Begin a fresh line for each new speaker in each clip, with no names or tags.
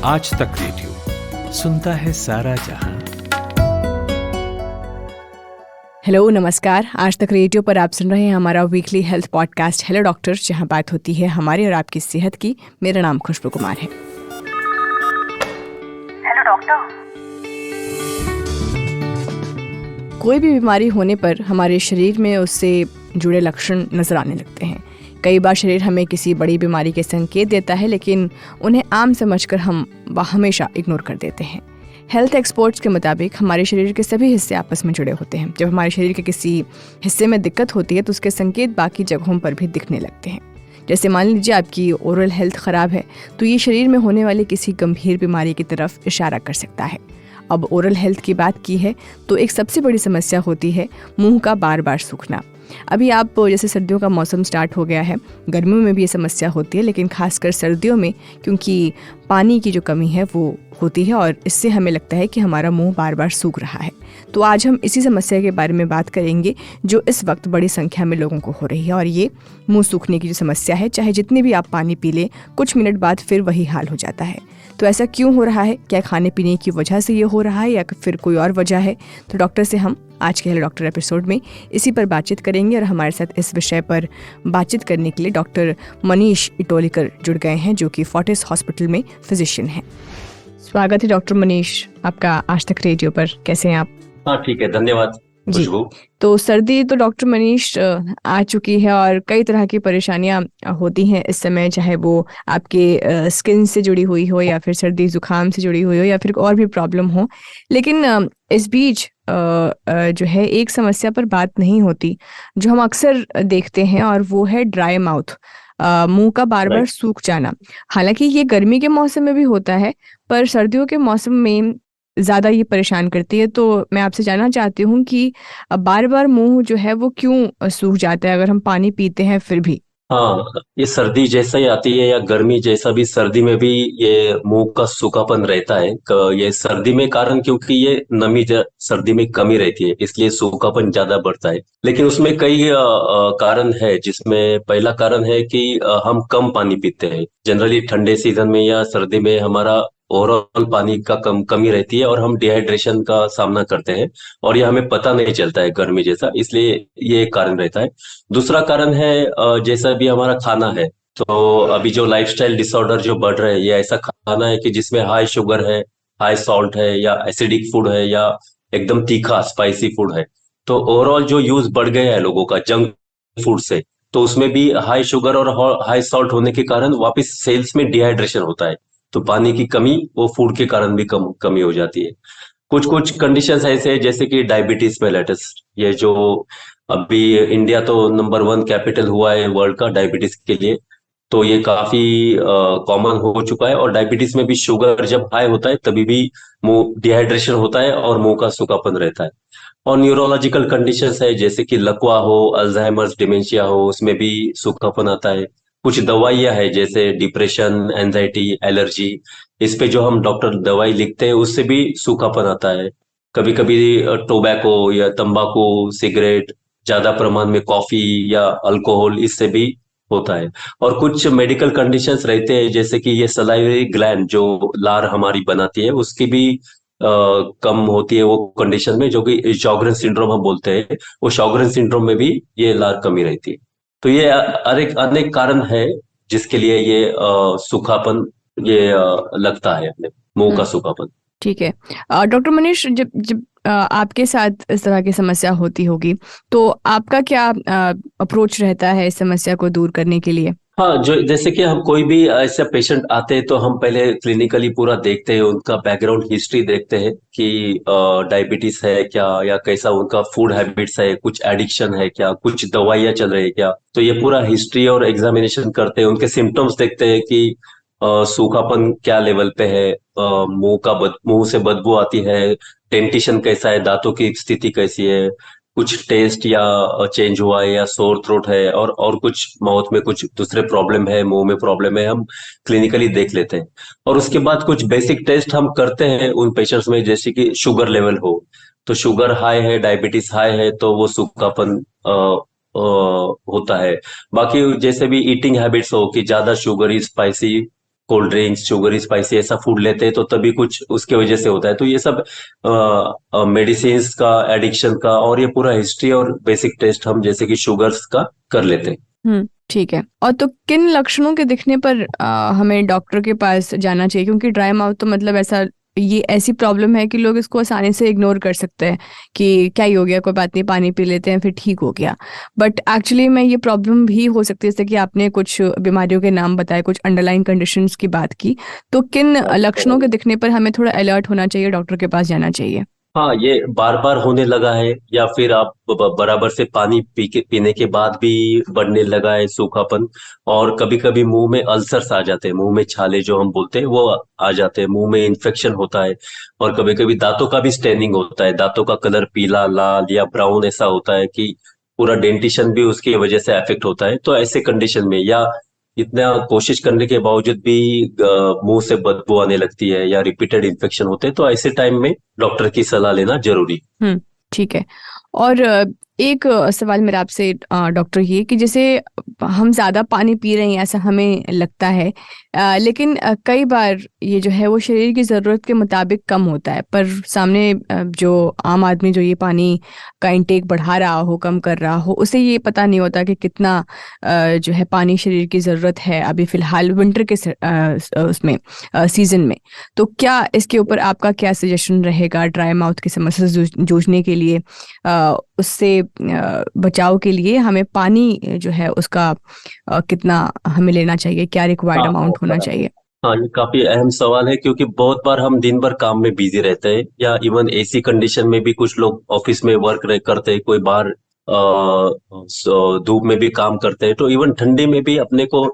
आज तक रेडियो सुनता है सारा जहां।
हेलो नमस्कार, आज तक रेडियो पर आप सुन रहे हैं हमारा weekly health podcast hello doctor, जहां बात होती है हमारी और आपकी सेहत की। मेरा नाम खुशबू कुमार है।
Hello doctor.
कोई भी बीमारी होने पर हमारे शरीर में उससे जुड़े लक्षण नजर आने लगते हैं। कई बार शरीर हमें किसी बड़ी बीमारी के संकेत देता है, लेकिन उन्हें आम समझकर हम हमेशा इग्नोर कर देते हैं। हेल्थ एक्सपर्ट्स के मुताबिक हमारे शरीर के सभी हिस्से आपस में जुड़े होते हैं। जब हमारे शरीर के किसी हिस्से में दिक्कत होती है तो उसके संकेत बाकी जगहों पर भी दिखने लगते हैं। जैसे मान लीजिए आपकी ओरल हेल्थ ख़राब है तो ये शरीर में होने वाली किसी गंभीर बीमारी की तरफ इशारा कर सकता है। अब ओरल हेल्थ की बात की है तो एक सबसे बड़ी समस्या होती है मुंह का बार बार सूखना। अभी आप जैसे सर्दियों का मौसम स्टार्ट हो गया है, गर्मियों में भी ये समस्या होती है, लेकिन खासकर सर्दियों में क्योंकि पानी की जो कमी है वो होती है और इससे हमें लगता है कि हमारा मुंह बार बार सूख रहा है। तो आज हम इसी समस्या के बारे में बात करेंगे जो इस वक्त बड़ी संख्या में लोगों को हो रही है। और ये मुंह सूखने की जो समस्या है, चाहे जितने भी आप पानी पी लें, कुछ मिनट बाद फिर वही हाल हो जाता है। तो ऐसा क्यों हो रहा है? क्या खाने पीने की वजह से ये हो रहा है या फिर कोई और वजह है? तो डॉक्टर से हम आज के हेलो डॉक्टर एपिसोड में इसी पर बातचीत करेंगे। और हमारे साथ इस विषय पर बातचीत करने के लिए डॉक्टर मनीष इटोलीकर जुड़ गए हैं, जो कि फोर्टिस हॉस्पिटल में फिजिशियन हैं। स्वागत है डॉक्टर मनीष आपका आज तक रेडियो पर। कैसे हैं आप?
हाँ ठीक है, धन्यवाद
जी। तो सर्दी तो डॉक्टर मनीष आ चुकी है और कई तरह की परेशानियां होती हैं इस समय, चाहे वो आपके स्किन से जुड़ी हुई हो या फिर सर्दी जुकाम से जुड़ी हुई हो या फिर और भी प्रॉब्लम हो। लेकिन इस बीच जो है एक समस्या पर बात नहीं होती जो हम अक्सर देखते हैं, और वो है ड्राई माउथ, मुंह का बार बार सूख जाना। हालांकि ये गर्मी के मौसम में भी होता है, पर सर्दियों के मौसम में ज्यादा ये परेशान करती है। तो मैं आपसे जानना चाहती हूँ कि बार बार मुंह जो है वो क्यों सूख जाता है अगर हम पानी पीते हैं फिर भी?
हाँ, ये सर्दी जैसा ही आती है या गर्मी जैसा भी, सर्दी में भी ये मुंह का सूखापन रहता है। ये सर्दी में कारण क्योंकि ये नमी सर्दी में कमी रहती है, इसलिए सूखापन ज्यादा बढ़ता है। लेकिन उसमें कई कारण है, जिसमें पहला कारण है कि हम कम पानी पीते हैं। जनरली ठंडे सीजन में या सर्दी में हमारा ओवरऑल पानी का कमी रहती है और हम डिहाइड्रेशन का सामना करते हैं, और ये हमें पता नहीं चलता है गर्मी जैसा, इसलिए ये एक कारण रहता है। दूसरा कारण है जैसा भी हमारा खाना है। तो अभी जो लाइफस्टाइल डिसऑर्डर जो बढ़ रहे हैं, ये ऐसा खाना है कि जिसमें हाई शुगर है, हाई सॉल्ट है, या एसिडिक फूड है, या एकदम तीखा स्पाइसी फूड है। तो ओवरऑल जो यूज बढ़ गया है लोगों का जंक फूड से, तो उसमें भी हाई शुगर और हाई सॉल्ट होने के कारण वापस सेल्स में डिहाइड्रेशन होता है। तो पानी की कमी वो फूड के कारण भी कमी हो जाती है। कुछ कुछ कंडीशंस ऐसे हैं जैसे कि डायबिटीज मेलेटस, ये जो अभी इंडिया तो नंबर 1 कैपिटल हुआ है वर्ल्ड का डायबिटीज के लिए, तो ये काफी कॉमन हो चुका है। और डायबिटीज में भी शुगर जब हाई होता है तभी भी मुंह डिहाइड्रेशन होता है और मुंह का सूखापन रहता है। और न्यूरोलॉजिकल कंडीशंस है जैसे कि लकवा हो, अल्जाइमर्स डिमेंशिया हो, उसमें भी सूखापन आता है। कुछ दवाइयां है जैसे डिप्रेशन, एंजाइटी, एलर्जी, इस पे जो हम डॉक्टर दवाई लिखते हैं उससे भी सूखापन आता है। कभी कभी टोबैको या तंबाकू, सिगरेट, ज्यादा प्रमाण में कॉफी या अल्कोहल, इससे भी होता है। और कुछ मेडिकल कंडीशंस रहते हैं जैसे कि ये सलाइवरी ग्लैंड जो लार हमारी बनाती है, उसकी भी कम होती है वो कंडीशन में, जो कि शॉगरेन सिंड्रोम हम बोलते हैं। वो शॉगरेन सिंड्रोम में भी ये लार कमी रहती है। तो ये अनेक कारण है जिसके लिए ये सूखापन ये लगता है अपने मुंह का सूखापन।
ठीक है डॉक्टर मनीष, जब जब आपके साथ इस तरह की समस्या होती होगी तो आपका क्या अप्रोच रहता है इस समस्या को दूर करने के लिए?
हाँ, जो जैसे कि हम कोई भी ऐसा पेशेंट आते हैं तो हम पहले क्लिनिकली पूरा देखते हैं, उनका बैकग्राउंड हिस्ट्री देखते हैं कि डायबिटीज है क्या, या कैसा उनका फूड हैबिट्स है, कुछ एडिक्शन है क्या, कुछ दवाइयाँ चल रही है क्या। तो ये पूरा हिस्ट्री और एग्जामिनेशन करते हैं, उनके सिम्टम्स देखते हैं कि सूखापन क्या लेवल पे है, मुंह से बदबू आती है, डेंटिशन कैसा है, दांतों की स्थिति कैसी है, कुछ टेस्ट या चेंज हुआ है, या सोर थ्रोट है, और कुछ माउथ में कुछ दूसरे प्रॉब्लम है, मुंह में प्रॉब्लम है, हम क्लिनिकली देख लेते हैं। और उसके बाद कुछ बेसिक टेस्ट हम करते हैं उन पेशेंट्स में, जैसे कि शुगर लेवल हो, तो शुगर हाई है, डायबिटीज हाई है, तो वो सूखापन होता है। बाकी जैसे भी ईटिंग हैबिट्स हो कि ज्यादा sugary, spicy cold drinks, sugar, spicy ऐसा फूड लेते हैं तो तभी कुछ उसके वजह से होता है। तो ये सब मेडिसिन का, एडिक्शन का और ये पूरा हिस्ट्री और बेसिक टेस्ट हम जैसे कि शुगर्स का कर लेते हैं।
ठीक है। और तो किन लक्षणों के दिखने पर हमें डॉक्टर के पास जाना चाहिए? क्योंकि ड्राई माउथ तो मतलब ऐसा, ये ऐसी प्रॉब्लम है कि लोग इसको आसानी से इग्नोर कर सकते हैं कि क्या ही हो गया, कोई बात नहीं, पानी पी लेते हैं फिर ठीक हो गया। बट एक्चुअली में ये प्रॉब्लम भी हो सकती है, जैसे कि आपने कुछ बीमारियों के नाम बताए, कुछ अंडरलाइन कंडीशंस की बात की, तो किन लक्षणों के दिखने पर हमें थोड़ा अलर्ट होना चाहिए, डॉक्टर के पास जाना चाहिए?
हाँ, ये बार बार होने लगा है या फिर आप बराबर से पानी पीने के बाद भी बढ़ने लगा है सूखापन। और कभी कभी मुंह में अल्सर्स आ जाते हैं, मुंह में छाले जो हम बोलते हैं वो आ जाते हैं, मुंह में इन्फेक्शन होता है। और कभी कभी दांतों का भी स्टेनिंग होता है, दांतों का कलर पीला, लाल या ब्राउन ऐसा होता है कि पूरा डेंटिशन भी उसकी वजह से अफेक्ट होता है। तो ऐसे कंडीशन में या इतना कोशिश करने के बावजूद भी मुंह से बदबू आने लगती है या रिपीटेड इन्फेक्शन होते हैं, तो ऐसे टाइम में डॉक्टर की सलाह लेना जरूरी।
ठीक है। और एक सवाल मेरा आपसे डॉक्टर, ये कि जैसे हम ज़्यादा पानी पी रहे हैं ऐसा हमें लगता है, लेकिन कई बार ये जो है वो शरीर की ज़रूरत के मुताबिक कम होता है, पर सामने जो आम आदमी जो ये पानी का इंटेक बढ़ा रहा हो, कम कर रहा हो, उसे ये पता नहीं होता कि कितना जो है पानी शरीर की ज़रूरत है अभी फ़िलहाल विंटर के उसमें सीज़न में। तो क्या इसके ऊपर आपका क्या सजेशन रहेगा ड्राई माउथ की समस्या से जूझने के लिए? उससे बचाव के लिए हमें पानी जो है उसका कितना हमें लेना चाहिए, क्या रिक्वायर्ड अमाउंट होना चाहिए?
हाँ, ये काफी अहम सवाल है क्योंकि बहुत बार हम दिन भर काम में बिजी रहते हैं या इवन एसी कंडीशन में भी कुछ लोग ऑफिस में वर्क करते हैं, कोई बाहर धूप में भी काम करते हैं। तो इवन ठंडी में भी अपने को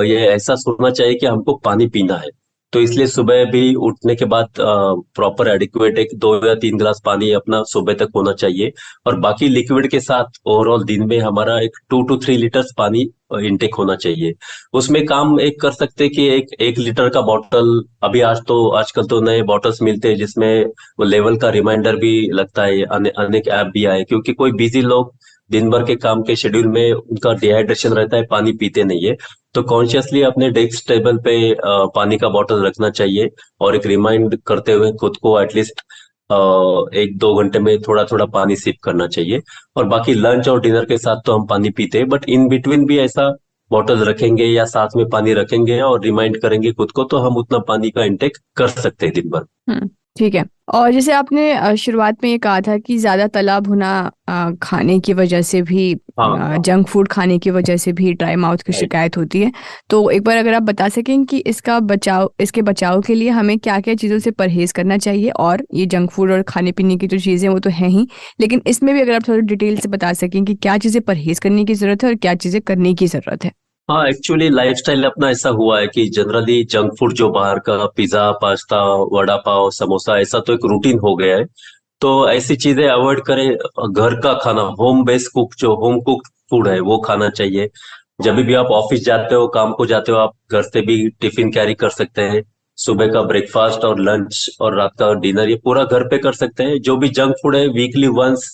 ये एहसास होना चाहिए कि हमको पानी पीना है। तो इसलिए सुबह भी उठने के बाद प्रॉपर एडिक्वेट एक 2 या 3 गिलास पानी अपना सुबह तक होना चाहिए। और बाकी लिक्विड के साथ ओवरऑल दिन में हमारा एक 2 to 3 लीटर्स पानी इनटेक होना चाहिए। उसमें काम एक कर सकते हैं कि एक 1 लीटर का बॉटल, अभी आजकल तो नए बॉटल्स मिलते हैं जिसमें वो लेवल का रिमाइंडर भी लगता है, अनेक ऐप भी आए, क्योंकि कोई बिजी लोग दिन भर के काम के शेड्यूल में उनका डिहाइड्रेशन रहता है, पानी पीते नहीं है। तो कॉन्शियसली अपने डेस्क टेबल पे पानी का बॉटल रखना चाहिए और एक रिमाइंड करते हुए खुद को एटलीस्ट 1-2 घंटे में थोड़ा थोड़ा पानी सिप करना चाहिए। और बाकी लंच और डिनर के साथ तो हम पानी पीते हैं, बट इन बिटवीन भी ऐसा बॉटल रखेंगे या साथ में पानी रखेंगे और रिमाइंड करेंगे खुद को, तो हम उतना पानी का इंटेक कर सकते हैं दिन भर।
ठीक है। और जैसे आपने शुरुआत में ये कहा था कि ज़्यादा तला भुना खाने की वजह से भी,
हाँ,
जंक फूड खाने की वजह से भी ड्राई माउथ की
राइट।
शिकायत होती है। तो एक बार अगर आप बता सकें कि इसके बचाव के लिए हमें क्या क्या चीज़ों से परहेज़ करना चाहिए? और ये जंक फूड और खाने पीने की जो चीज़ें वो तो हैं ही, लेकिन इसमें भी अगर आप थोड़ा डिटेल से बता सकें कि क्या चीज़ें परहेज़ करने की ज़रूरत है और क्या चीज़ें करने की ज़रूरत है।
हाँ, एक्चुअली लाइफस्टाइल अपना ऐसा हुआ है कि जनरली जंक फूड जो बाहर का पिज्जा, पास्ता, वड़ा पाव, समोसा ऐसा तो एक रूटीन हो गया है। तो ऐसी चीजें अवॉइड करें। घर का खाना, होम बेस्ड कुक, जो होम कुक फूड है वो खाना चाहिए। जब भी आप ऑफिस जाते हो, काम को जाते हो, आप घर से भी टिफिन कैरी कर सकते हैं। सुबह का ब्रेकफास्ट और लंच और रात का डिनर ये पूरा घर पे कर सकते हैं। जो भी जंक फूड है वीकली वंस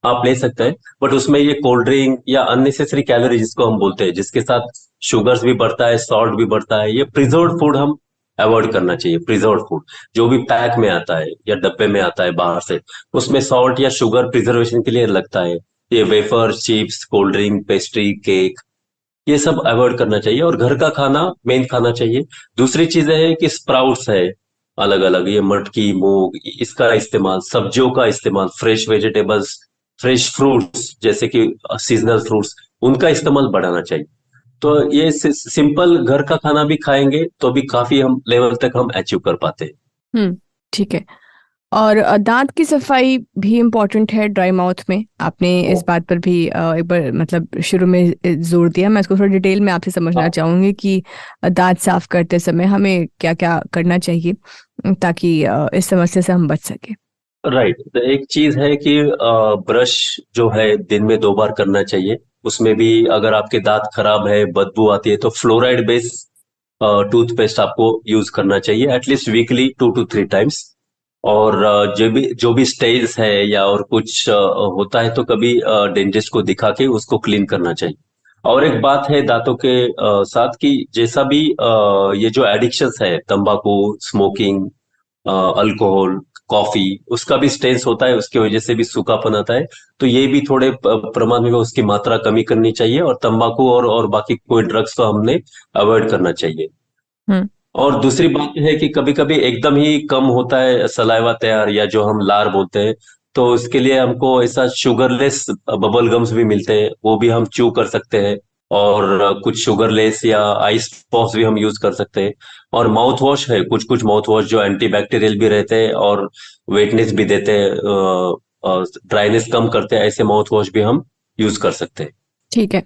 आप ले सकते हैं, बट उसमें ये कोल्ड ड्रिंक या अननेसेसरी कैलोरी जिसको हम बोलते हैं, जिसके साथ शुगर्स भी बढ़ता है, सॉल्ट भी बढ़ता है, ये प्रिजर्व्ड फूड हम अवॉइड करना चाहिए। प्रिजर्व्ड फूड जो भी पैक में आता है या डब्बे में आता है बाहर से, उसमें सॉल्ट या शुगर प्रिजर्वेशन के लिए लगता है। ये wafer, chips, cold drink, pastry, cake, ये सब अवॉइड करना चाहिए और घर का खाना मेन खाना चाहिए। दूसरी चीज है कि स्प्राउट्स है अलग अलग, ये मटकी, मूंग, इसका इस्तेमाल, सब्जियों का इस्तेमाल, फ्रेश वेजिटेबल्स, फ्रेश फ्रूट्स जैसे कि सीजनल फ्रूट्स, उनका इस्तेमाल बढ़ाना चाहिए। तो ये सिंपल घर का खाना भी खाएंगे तो भी काफी हम लेवल तक हम अचीव कर पाते हैं।
ठीक है। और दांत की सफाई भी इम्पोर्टेंट है ड्राई माउथ में, आपने इस बात पर भी एक बार मतलब शुरू में जोर दिया। मैं इसको थोड़ा डिटेल में आपसे समझना चाहूंगी कि दांत साफ करते समय हमें क्या क्या करना चाहिए ताकि इस समस्या से हम बच सके।
राइट। तो एक चीज है कि ब्रश जो है दिन में 2 बार करना चाहिए। उसमें भी अगर आपके दांत खराब है, बदबू आती है, तो फ्लोराइड बेस टूथपेस्ट आपको यूज करना चाहिए एटलीस्ट वीकली 2 to 3 टाइम्स। और जो भी स्टेल्स है या और कुछ होता है तो कभी डेंटिस्ट को दिखा के उसको क्लीन करना चाहिए। और एक बात है दांतों के साथ कि जैसा भी ये जो एडिक्शंस है, तंबाकू, स्मोकिंग, अल्कोहल, कॉफी, उसका भी स्ट्रेस होता है, उसकी वजह से भी सूखापन आता है। तो ये भी थोड़े प्रमाण में उसकी मात्रा कमी करनी चाहिए, और तंबाकू और बाकी कोई ड्रग्स तो हमने अवॉइड करना चाहिए।
हम्म।
और दूसरी बात है कि कभी कभी एकदम ही कम होता है सलाइवा तैयार, या जो हम लार बोलते हैं, तो उसके लिए हमको ऐसा शुगरलेस बबल गम्स भी मिलते हैं, वो भी हम च्यू कर सकते हैं। और कुछ शुगरलेस या आइस पॉप्स भी हम यूज कर सकते हैं। और माउथ वॉश है, कुछ कुछ माउथ वॉश जो एंटीबैक्टीरियल भी रहते हैं और वेटनेस भी देते हैं, ड्राइनेस कम करते हैं, ऐसे माउथ वॉश भी हम यूज कर सकते हैं।
ठीक है।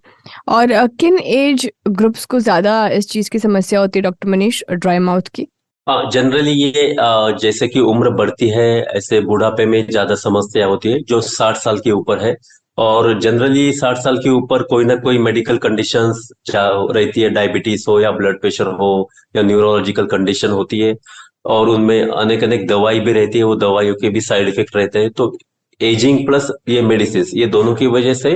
और किन एज ग्रुप्स को ज़्यादा इस चीज़ की समस्या होती है डॉक्टर मनीष, ड्राई माउथ की?
हाँ, जनरली ये जैसे कि उम्र बढ़ती है, ऐसे बुढ़ापे में ज्यादा समस्या होती है जो 60 साल के ऊपर है। और जनरली 60 साल के ऊपर कोई ना कोई मेडिकल कंडीशंस रहती है, डायबिटीज हो या ब्लड प्रेशर हो या न्यूरोलॉजिकल कंडीशन होती है। और उनमें अनेक अनेक दवाई भी रहती है, वो दवाइयों के भी साइड इफेक्ट रहते हैं। तो एजिंग प्लस ये मेडिसिन, ये दोनों की वजह से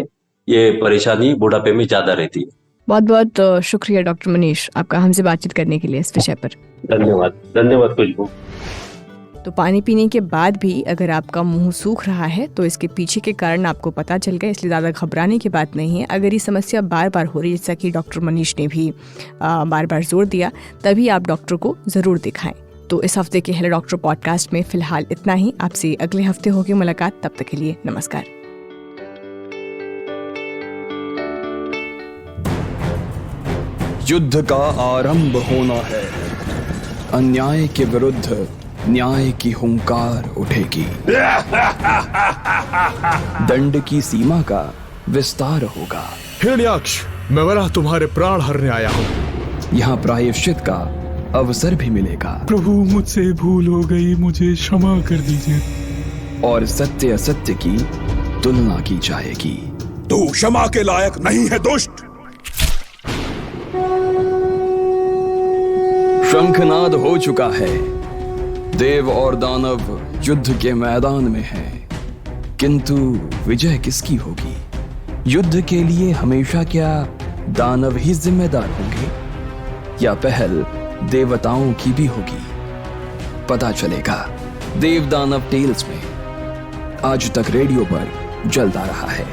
ये परेशानी बुढ़ापे में ज्यादा रहती है।
बहुत बहुत शुक्रिया डॉक्टर मनीष, आपका हमसे बातचीत करने के लिए इस विषय पर।
धन्यवाद, धन्यवाद खुशबू।
तो पानी पीने के बाद भी अगर आपका मुंह सूख रहा है तो इसके पीछे के कारण आपको पता चल गया, इसलिए ज़्यादा घबराने की बात नहीं है। अगर ये समस्या बार बार हो रही है, जैसा कि डॉक्टर मनीष ने भी बार बार जोर दिया, तभी आप डॉक्टर को ज़रूर दिखाएं। तो इस हफ्ते के हेलो डॉक्टर पॉडकास्ट में फ़िलहाल इतना ही। आपसे अगले हफ्ते होगी मुलाकात, तब तक के लिए नमस्कार।
युद्ध का आरंभ होना है, अन्याय के विरुद्ध न्याय की हुंकार उठेगी। दंड की सीमा का विस्तार होगा।
हिरण्याक्ष, मैं वरा तुम्हारे प्राण हरने आया हूँ।
यहाँ प्रायश्चित का अवसर भी मिलेगा।
प्रभु, मुझसे भूल हो गई, मुझे क्षमा कर दीजिए।
और सत्य असत्य की तुलना की जाएगी।
तू क्षमा के लायक नहीं है दुष्ट।
शंखनाद हो चुका है, देव और दानव युद्ध के मैदान में हैं। किंतु विजय किसकी होगी? युद्ध के लिए हमेशा क्या दानव ही जिम्मेदार होंगे, या पहल देवताओं की भी होगी? पता चलेगा देव दानव टेल्स में। आज तक रेडियो पर जल्द आ रहा है।